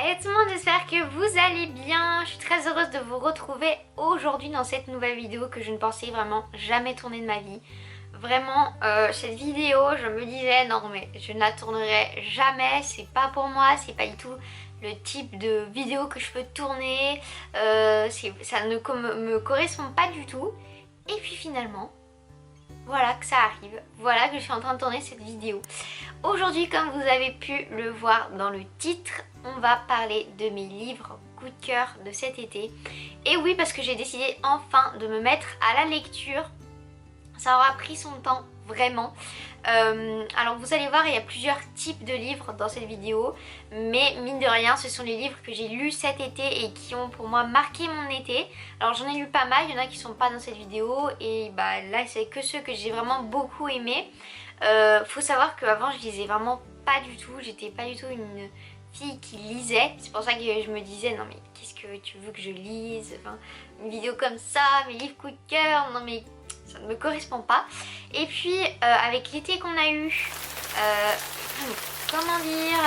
Salut tout le monde, j'espère que vous allez bien. Je suis très heureuse de vous retrouver aujourd'hui dans cette nouvelle vidéo que je ne pensais vraiment jamais tourner de ma vie. Vraiment, cette vidéo, je me disais non mais je ne la tournerai jamais, c'est pas pour moi, c'est pas du tout le type de vidéo que je peux tourner, ça ne me correspond pas du tout. Et puis finalement, voilà que ça arrive, voilà que je suis en train de tourner cette vidéo. Aujourd'hui, comme vous avez pu le voir dans le titre, on va parler de mes livres coup de cœur de cet été. Et oui, parce que j'ai décidé enfin de me mettre à la lecture. Ça aura pris son temps, vraiment. Alors vous allez voir, il y a plusieurs types de livres dans cette vidéo. Mais mine de rien, ce sont les livres que j'ai lus cet été et qui ont pour moi marqué mon été. Alors j'en ai lu pas mal, il y en a qui sont pas dans cette vidéo. Et bah là, c'est que ceux que j'ai vraiment beaucoup aimés. Faut savoir qu'avant je lisais vraiment pas du tout, j'étais pas du tout une fille qui lisait, c'est pour ça que je me disais non mais qu'est-ce que tu veux que je lise, enfin, une vidéo comme ça, mes livres coup de cœur, non mais ça ne me correspond pas. Et puis avec l'été qu'on a eu, comment dire,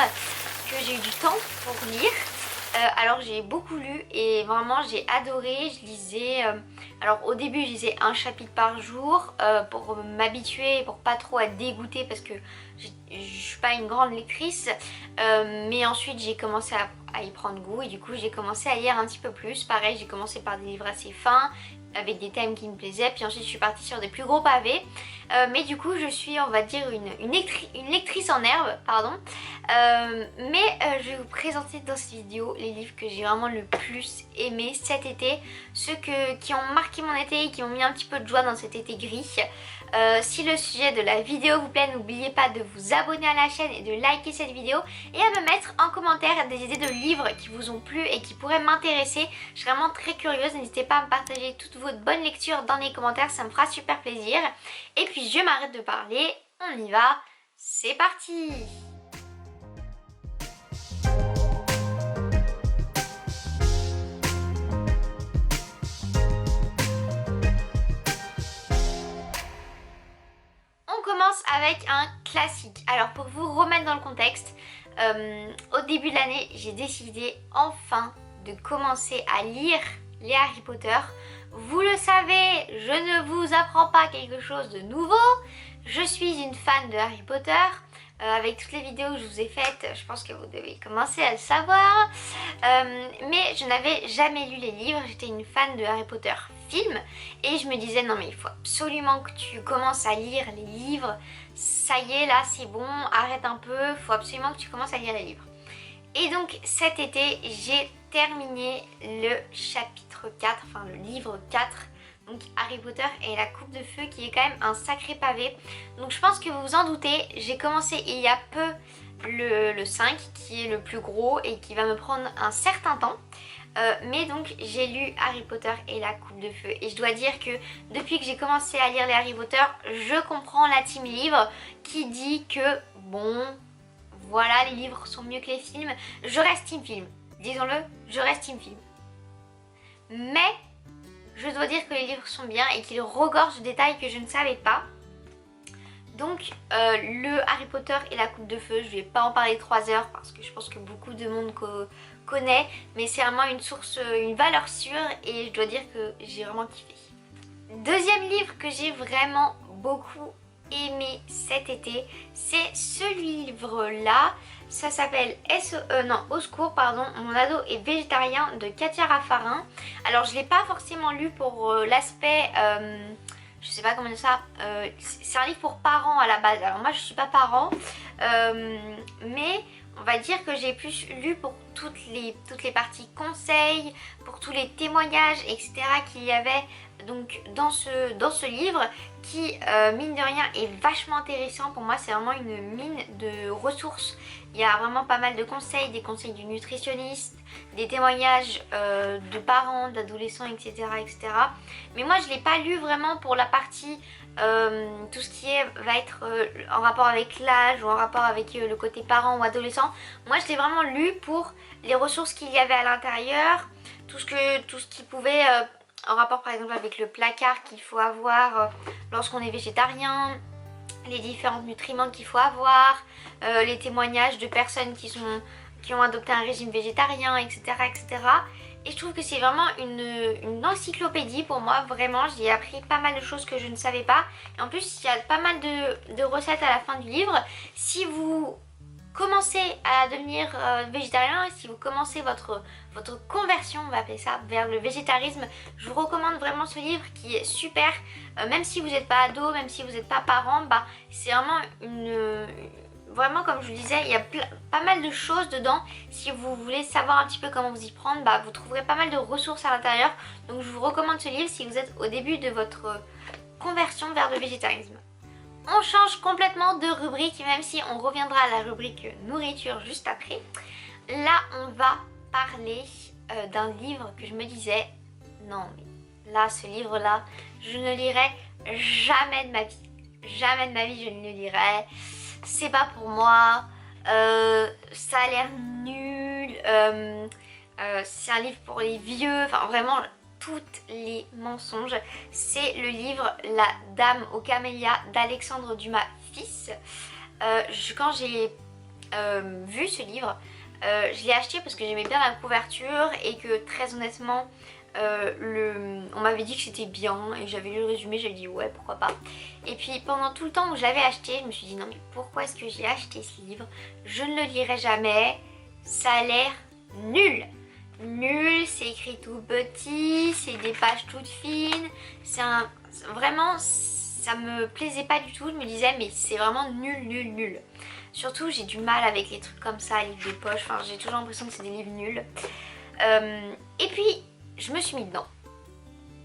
que j'ai eu du temps pour lire. Alors j'ai beaucoup lu et vraiment j'ai adoré, je lisais, alors au début je lisais un chapitre par jour pour m'habituer, pour pas trop être dégoûtée parce que je suis pas une grande lectrice, mais ensuite j'ai commencé à y prendre goût et du coup j'ai commencé à lire un petit peu plus. Pareil, j'ai commencé par des livres assez fins avec des thèmes qui me plaisaient, puis ensuite je suis partie sur des plus gros pavés, mais du coup je suis, on va dire, une lectrice en herbe, pardon. Je vais vous présenter dans cette vidéo les livres que j'ai vraiment le plus aimé cet été, ceux qui ont marqué mon été et qui ont mis un petit peu de joie dans cet été gris. Si le sujet de la vidéo vous plaît, n'oubliez pas de vous abonner à la chaîne et de liker cette vidéo et à me mettre en commentaire des idées de livres qui vous ont plu et qui pourraient m'intéresser. Je suis vraiment très curieuse, n'hésitez pas à me partager toute votre bonne lecture dans les commentaires, ça me fera super plaisir. Et puis je m'arrête de parler, on y va, c'est parti! On commence avec un classique. Alors pour vous remettre dans le contexte, au début de l'année, j'ai décidé enfin de commencer à lire les Harry Potter. Vous le savez, je ne vous apprends pas quelque chose de nouveau. Je suis une fan de Harry Potter. Avec toutes les vidéos que je vous ai faites, je pense que vous devez commencer à le savoir. Mais je n'avais jamais lu les livres, j'étais une fan de Harry Potter film. Et je me disais non mais il faut absolument que tu commences à lire les livres. Ça y est là c'est bon, arrête un peu, il faut absolument que tu commences à lire les livres. Et donc cet été j'ai terminé le chapitre 4, enfin le livre 4. Donc Harry Potter et la coupe de feu qui est quand même un sacré pavé. Donc je pense que vous vous en doutez, j'ai commencé il y a peu le 5 qui est le plus gros et qui va me prendre un certain temps. Mais donc j'ai lu Harry Potter et la coupe de feu et je dois dire que depuis que j'ai commencé à lire les Harry Potter, je comprends la team livre qui dit que bon voilà les livres sont mieux que les films. Je reste team film, disons-le, je reste team film. Mais je dois dire que les livres sont bien et qu'ils regorgent de détails que je ne savais pas. Donc le Harry Potter et la coupe de feu, je ne vais pas en parler 3 heures parce que je pense que beaucoup de monde connaît. Mais c'est vraiment une source, une valeur sûre et je dois dire que j'ai vraiment kiffé. Deuxième livre que j'ai vraiment beaucoup aimé cet été, c'est ce livre-là. Ça s'appelle Au secours, pardon, mon ado est végétarien de Katia Raffarin. Alors je ne l'ai pas forcément lu pour l'aspect, je sais pas comment dire ça, c'est un livre pour parents à la base. Alors moi je suis pas parent, mais on va dire que j'ai plus lu pour toutes les parties conseils, pour tous les témoignages, etc. qu'il y avait donc dans ce livre qui, mine de rien, est vachement intéressant. Pour moi, c'est vraiment une mine de ressources. Il y a vraiment pas mal de conseils, des conseils du nutritionniste, des témoignages de parents, d'adolescents, etc., etc. Mais moi, je ne l'ai pas lu vraiment pour la partie tout ce qui va être en rapport avec l'âge ou en rapport avec le côté parent ou adolescent. Moi je l'ai vraiment lu pour les ressources qu'il y avait à l'intérieur, tout ce qui pouvait en rapport par exemple avec le placard qu'il faut avoir lorsqu'on est végétarien, les différents nutriments qu'il faut avoir, les témoignages de personnes qui sont qui ont adopté un régime végétarien, etc. etc. Et je trouve que c'est vraiment une encyclopédie pour moi, vraiment. J'y ai appris pas mal de choses que je ne savais pas. Et en plus, il y a pas mal de recettes à la fin du livre. Si vous commencez à devenir végétarien, si vous commencez votre conversion, on va appeler ça, vers le végétarisme, je vous recommande vraiment ce livre qui est super. Même si vous n'êtes pas ado, même si vous n'êtes pas parent, bah, c'est vraiment vraiment, comme je vous disais, il y a pas mal de choses dedans. Si vous voulez savoir un petit peu comment vous y prendre, bah, vous trouverez pas mal de ressources à l'intérieur. Donc je vous recommande ce livre si vous êtes au début de votre conversion vers le végétarisme. On change complètement de rubrique, même si on reviendra à la rubrique nourriture juste après. Là, on va parler d'un livre que je me disais, non mais là, ce livre-là, je ne lirai jamais de ma vie. Jamais de ma vie, je ne le lirai. C'est pas pour moi, ça a l'air nul, c'est un livre pour les vieux, enfin vraiment toutes les mensonges. C'est le livre La Dame aux camélias d'Alexandre Dumas fils. Quand j'ai vu ce livre, je l'ai acheté parce que j'aimais bien la couverture et que très honnêtement on m'avait dit que c'était bien et j'avais lu le résumé, j'ai dit ouais pourquoi pas. Et puis pendant tout le temps où je l'avais acheté, je me suis dit non mais pourquoi est-ce que j'ai acheté ce livre? Je ne le lirai jamais, ça a l'air nul. Nul, c'est écrit tout petit, c'est des pages toutes fines, vraiment ça me plaisait pas du tout, je me disais mais c'est vraiment nul nul nul. Surtout j'ai du mal avec les trucs comme ça, les livres de poche, enfin j'ai toujours l'impression que c'est des livres nuls. Et puis je me suis mis dedans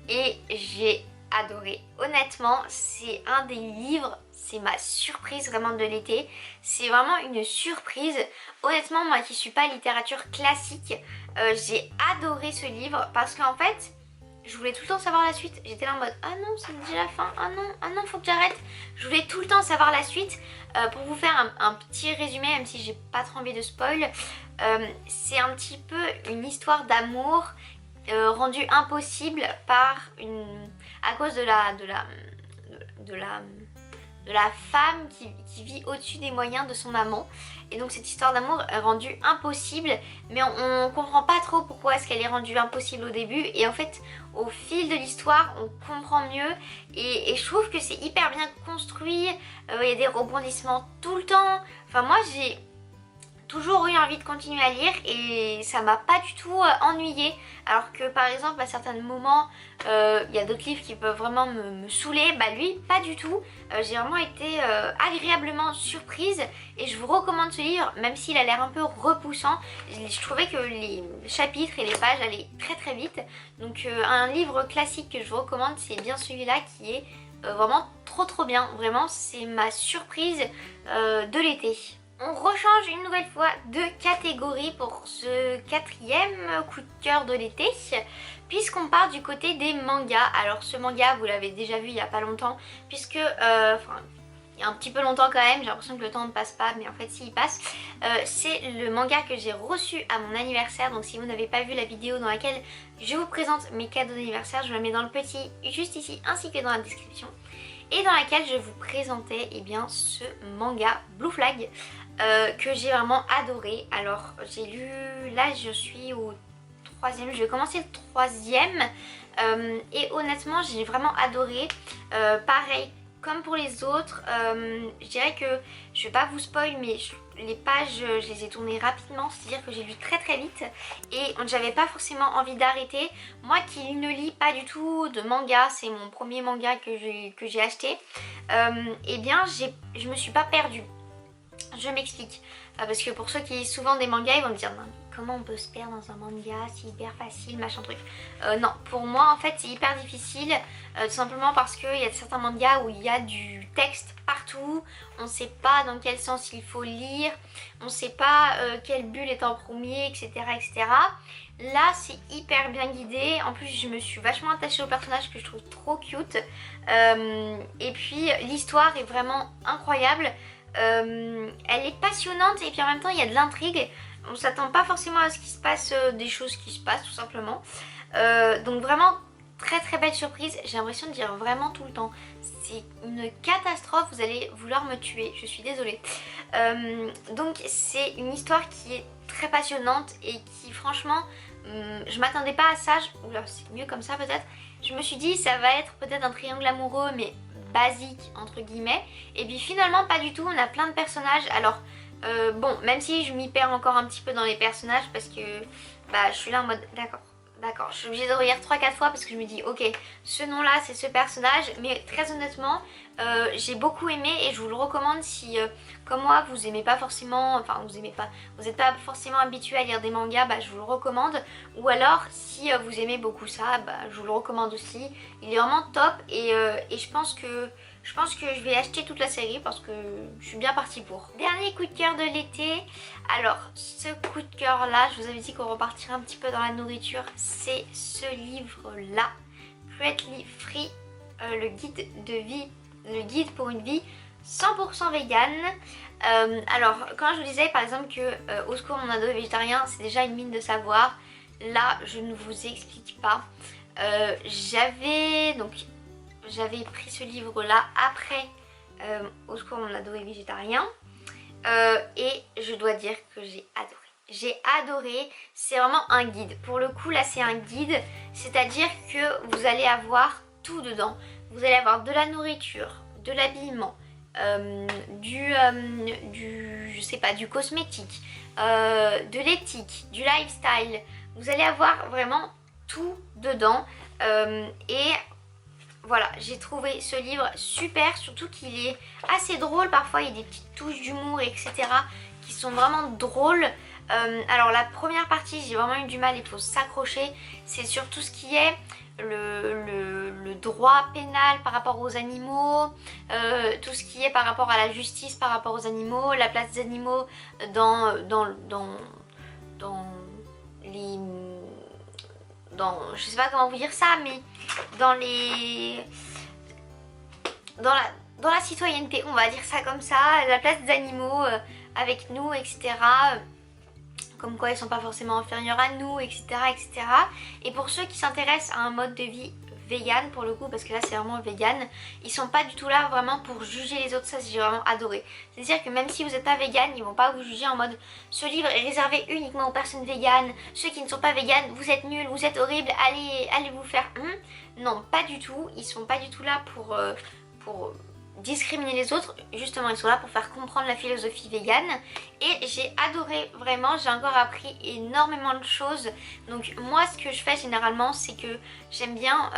et j'ai adoré. Honnêtement, c'est un des livres, c'est ma surprise vraiment de l'été. C'est vraiment une surprise. Honnêtement, moi qui suis pas littérature classique, j'ai adoré ce livre parce qu'en fait, je voulais tout le temps savoir la suite. J'étais là en mode ah non, c'est déjà la fin, ah non, faut que j'arrête. Je voulais tout le temps savoir la suite. Pour vous faire un petit résumé, même si j'ai pas trop envie de spoil, c'est un petit peu une histoire d'amour rendu impossible par à cause de la femme qui vit au-dessus des moyens de son amant. Et donc cette histoire d'amour est rendue impossible, mais on comprend pas trop pourquoi est-ce qu'elle est rendue impossible au début. Et en fait au fil de l'histoire on comprend mieux et je trouve que c'est hyper bien construit. Il y a des rebondissements tout le temps. Enfin moi j'ai toujours eu envie de continuer à lire et ça m'a pas du tout ennuyée. Alors que par exemple à certains moments il y a d'autres livres qui peuvent vraiment me saouler, bah lui pas du tout. J'ai vraiment été agréablement surprise et je vous recommande ce livre même s'il a l'air un peu repoussant. Je trouvais que les chapitres et les pages allaient très très vite. Donc un livre classique que je vous recommande, c'est bien celui-là qui est vraiment trop bien. Vraiment c'est ma surprise de l'été. On rechange une nouvelle fois de catégorie pour ce 4e coup de cœur de l'été, puisqu'on part du côté des mangas. Alors ce manga, vous l'avez déjà vu il n'y a pas longtemps, puisque, enfin, il y a un petit peu longtemps quand même, j'ai l'impression que le temps ne passe pas, mais en fait si il passe. C'est le manga que j'ai reçu à mon anniversaire, donc si vous n'avez pas vu la vidéo dans laquelle je vous présente mes cadeaux d'anniversaire, je la mets dans le petit juste ici, ainsi que dans la description. Et dans laquelle je vous présentais ce manga Blue Flag que j'ai vraiment adoré. Alors j'ai lu, là je suis au 3e, je vais commencer le 3e et honnêtement j'ai vraiment adoré. Pareil comme pour les autres, je dirais que je vais pas vous spoil mais les pages je les ai tournées rapidement, c'est-à-dire que j'ai lu très vite et j'avais pas forcément envie d'arrêter. Moi qui ne lis pas du tout de manga, c'est mon premier manga que j'ai acheté, et bien je me suis pas perdue. Je m'explique, parce que pour ceux qui lisent souvent des mangas, ils vont me dire non, mais comment on peut se perdre dans un manga, c'est hyper facile, machin truc. Non, pour moi en fait c'est hyper difficile, tout simplement parce qu'il y a certains mangas où il y a du texte partout, on ne sait pas dans quel sens il faut lire, on ne sait pas quelle bulle est en premier, etc. etc. Là c'est hyper bien guidé, en plus je me suis vachement attachée au personnage que je trouve trop cute, et puis l'histoire est vraiment incroyable. Elle est passionnante et puis en même temps il y a de l'intrigue. On ne s'attend pas forcément à ce qu'il se passe des choses qui se passent tout simplement. Donc vraiment très très belle surprise, j'ai l'impression de dire vraiment tout le temps. C'est une catastrophe, vous allez vouloir me tuer, je suis désolée. Donc c'est une histoire qui est très passionnante et qui franchement, je m'attendais pas à ça, oula c'est mieux comme ça peut-être. Je me suis dit ça va être peut-être un triangle amoureux mais basique entre guillemets. Et puis finalement pas du tout, on a plein de personnages. Alors bon, même si je m'y perds encore un petit peu dans les personnages parce que bah je suis là en mode d'accord, je suis obligée de relire 3-4 fois parce que je me dis ok, ce nom là c'est ce personnage, mais très honnêtement j'ai beaucoup aimé et je vous le recommande si comme moi vous aimez pas forcément, enfin vous n'êtes pas forcément habitué à lire des mangas, bah je vous le recommande. Ou alors si vous aimez beaucoup ça, bah je vous le recommande aussi, il est vraiment top et je pense que je vais acheter toute la série parce que je suis bien partie pour. Dernier coup de cœur de l'été. Alors ce coup de cœur là, je vous avais dit qu'on repartirait un petit peu dans la nourriture. C'est ce livre là, Cruelty Free, le guide pour une vie 100% vegan. Alors quand je vous disais par exemple que au secours mon ado est végétarien, c'est déjà une mine de savoir. Là je ne vous explique pas. J'avais pris ce livre là après au secours mon ado est végétarien et je dois dire que j'ai adoré. J'ai adoré, c'est vraiment un guide. Pour le coup là c'est un guide, c'est-à-dire que vous allez avoir tout dedans. Vous allez avoir de la nourriture, de l'habillement, je sais pas, du cosmétique, de l'éthique, du lifestyle. Vous allez avoir vraiment tout dedans et voilà, j'ai trouvé ce livre super, surtout qu'il est assez drôle, parfois il y a des petites touches d'humour etc qui sont vraiment drôles. Alors la première partie j'ai vraiment eu du mal, il faut s'accrocher, c'est sur tout ce qui est le droit pénal par rapport aux animaux, tout ce qui est par rapport à la justice par rapport aux animaux, la place des animaux dans les... je sais pas comment vous dire ça, mais dans la citoyenneté, on va dire ça comme ça, la place des animaux avec nous, etc. Comme quoi ils sont pas forcément inférieurs à nous, etc. etc. Et pour ceux qui s'intéressent à un mode de vie vegan pour le coup, parce que là c'est vraiment vegan, ils sont pas du tout là vraiment pour juger les autres, ça j'ai vraiment adoré. C'est à dire que même si vous n'êtes pas vegan, ils vont pas vous juger en mode ce livre est réservé uniquement aux personnes véganes, ceux qui ne sont pas véganes, vous êtes nuls, vous êtes horribles, allez vous faire non pas du tout, ils sont pas du tout là pour discriminer les autres, justement ils sont là pour faire comprendre la philosophie végane et j'ai adoré vraiment, j'ai encore appris énormément de choses. Donc moi ce que je fais généralement c'est que j'aime bien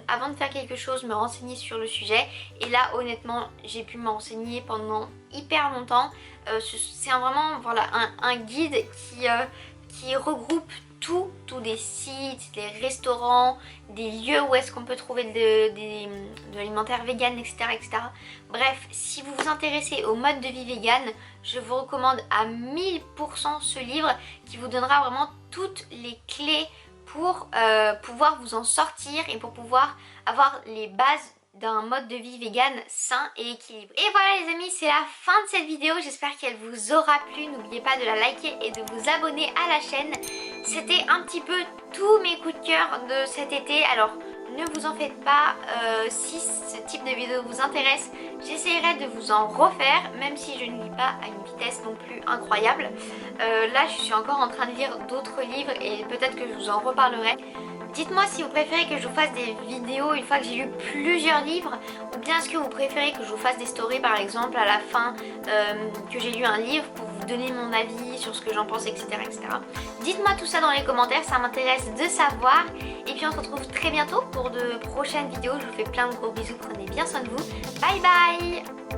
avant de faire quelque chose me renseigner sur le sujet et là honnêtement j'ai pu me renseigner pendant hyper longtemps. C'est vraiment voilà, un guide qui regroupe tous des sites, des restaurants, des lieux où est-ce qu'on peut trouver de l'alimentaire vegan, etc., etc. Bref, si vous vous intéressez au mode de vie vegan, je vous recommande à 1000% ce livre qui vous donnera vraiment toutes les clés pour pouvoir vous en sortir et pour pouvoir avoir les bases d'un mode de vie vegan sain et équilibré. Et voilà les amis, c'est la fin de cette vidéo, j'espère qu'elle vous aura plu. N'oubliez pas de la liker et de vous abonner à la chaîne. C'était un petit peu tous mes coups de cœur de cet été, alors ne vous en faites pas, si ce type de vidéo vous intéresse, j'essaierai de vous en refaire, même si je ne lis pas à une vitesse non plus incroyable. Là je suis encore en train de lire d'autres livres et peut-être que je vous en reparlerai. Dites-moi si vous préférez que je vous fasse des vidéos une fois que j'ai lu plusieurs livres, ou bien est-ce que vous préférez que je vous fasse des stories par exemple à la fin que j'ai lu un livre pour vous donner mon avis sur ce que j'en pense, etc., etc. Dites-moi tout ça dans les commentaires, ça m'intéresse de savoir. Et puis on se retrouve très bientôt pour de prochaines vidéos. Je vous fais plein de gros bisous, prenez bien soin de vous. Bye bye.